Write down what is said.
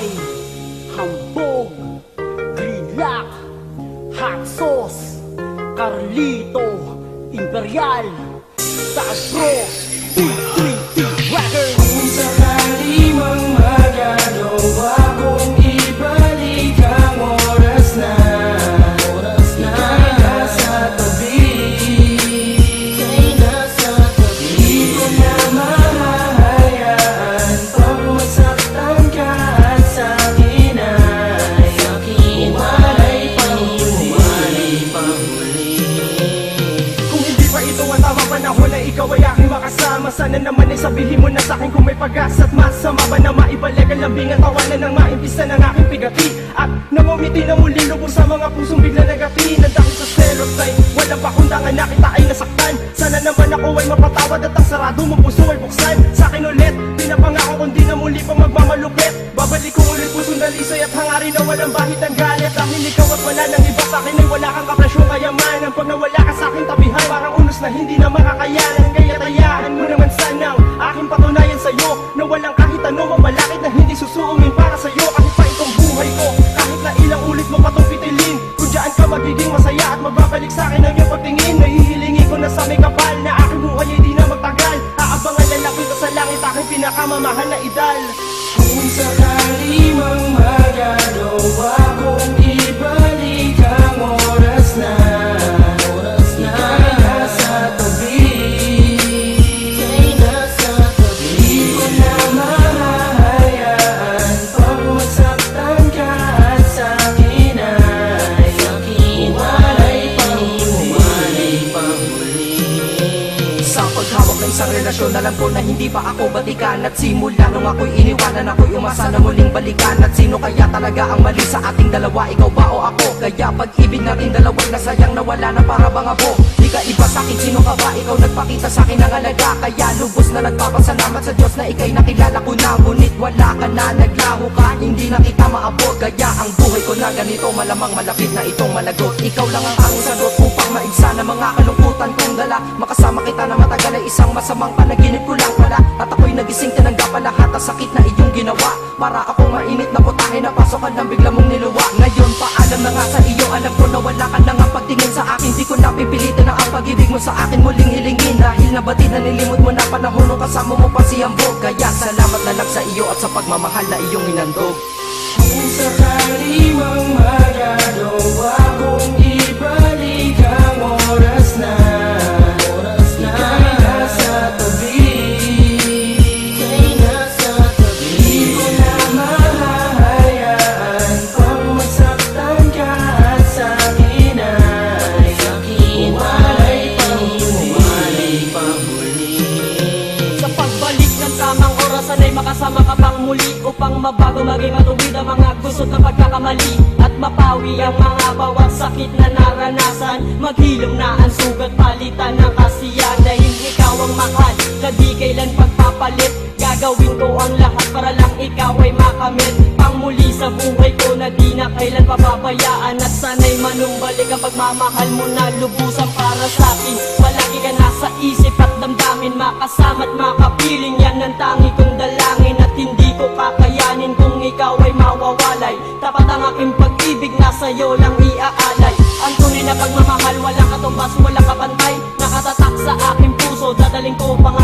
ay hambog, grilak, hot sauce, Carlito, Imperial, Sagro, T3T Records. Kung sakali mang magagawa kong ibalik ang oras na ika'y nasa tabi, di ko na mahahayaan pag masaktan ka at sa'kin ay umalay panghuli. Kung hindi pa ito ang tamang panahon na ikaw ay aking makasama, sana naman ay sabihin mo na sa'kin kung may pag-asa at masama ba na maibalik ang lambingan tawanan ng maimpisa ng aking pigati at namumiti na muli lubos sa mga pusong bigla nagati na dahil sa stereotype walang pakundangan na kita ay nasaktan. Sana naman ako ay mapatawad at ang sarado mong puso ay buksan sa'kin ulit. Pinapangako kung di na muli pang magmamalupit, babalik ko ulit pusong dalisay at hangarin na walang bahid ng galit. Dahil ikaw at wala ng iba sa'kin ay wala kang kapresyong kayamanan. Pag nawala ka sa'king tabihan parang unos na hindi na makakayanan. Kaya tayaan mo naman sanang aking patunayan sa'yo na walang kahit anong mamalakit na hindi susuungin para sa'yo. Kahit pa itong buhay ko, kahit na ilang ulit mo pa itong pitilin, kung dyan ka magiging masaya at magbabalik sa'kin ang iyong pagtingin. Nahihilingin ko na sa may kapal na aking buhay ay di na magtagal. Aabangan na lang kita sa langit, aking pinakamamahal na idal. Kung sakali mang magagawa kong ibalik ang oras na ika'y nasa tabi, di ko na mahahayaan pag masaktan ka at sa'kin ay umalay panghuli. Sa paghawak ng isang relasyon, alam ko na hindi pa ako batikan. At simula nung ako'y iniwanan, ako'y umasa na muling balikan. At sino kaya talaga ang mali sa ating dalawa, ikaw ba o ako? Kaya pag-ibig natin dalawa'y nasayang nawala na para bang abo. Di ka iba sa'kin, sino ka ba? Ikaw nagpakita sa'kin ng alaga, kaya lubos na nagpapasalamat sa Diyos na ika'y nakilala ko na. Ngunit wala ka na, naglaho ka, hindi na kita maabot. Kaya ang buhay ko na ganito, malamang malapit na itong malagot. Ikaw lang ang tanging sagot upang maigsa na mga kalungkutan kong dala. Makasama kita na matagal ay isang masamang panaginip ko lang pala. At ako'y nagising, tinanggap pa lahat ang sakit na iyong ginawa. Para akong mainit na putahe na pasokan ng bigla mong niluwa. Ngayon paalam na nga sa iyo, alam ko na wala ka na nga pagtingin sa akin. Di ko na pipilitin na ang pag-ibig mo sa akin muling hilingin. Dahil nabatid na nilimot mo na panahon nung kasama mo pa si Ambog. Kaya salamat na lang sa iyo at sa pagmamahal na iyong inandog. Kung sakali mang magagawa kong ibalik ang oras na ika'y nasa tabi, di ko na mahahayaan pag masaktan ka at sa'kin ay umalay panghuli. Sa pagbalik ng tamang orasan ay makasama ka pang muli, upang mabago maging matuwid ang mga gusot na pagkakamali at mapawi ang mga bawat sakit na naranasan. Maghilom na ang sugat, palitan ng kasiyahan. Dahil ikaw ang mahal na di kailan pagpapalit, gagawin ko ang lahat para lang ikaw ay makamit. Pangmuli sa buhay ko na di na kailan papabayaan. At sana'y manumbalik ang pagmamahal mo na lubusan para sa'kin. Palagi ka nasa isip at damdamin, makasama at makapiling. Yan ang tangi kong dalangin at hindi ko kakayanin kung ikaw ay mawawalay. Tapat ang aking pag-ibig na sa'yo lang iaalay. Ang tunay na pagmamahal, walang katumbas, walang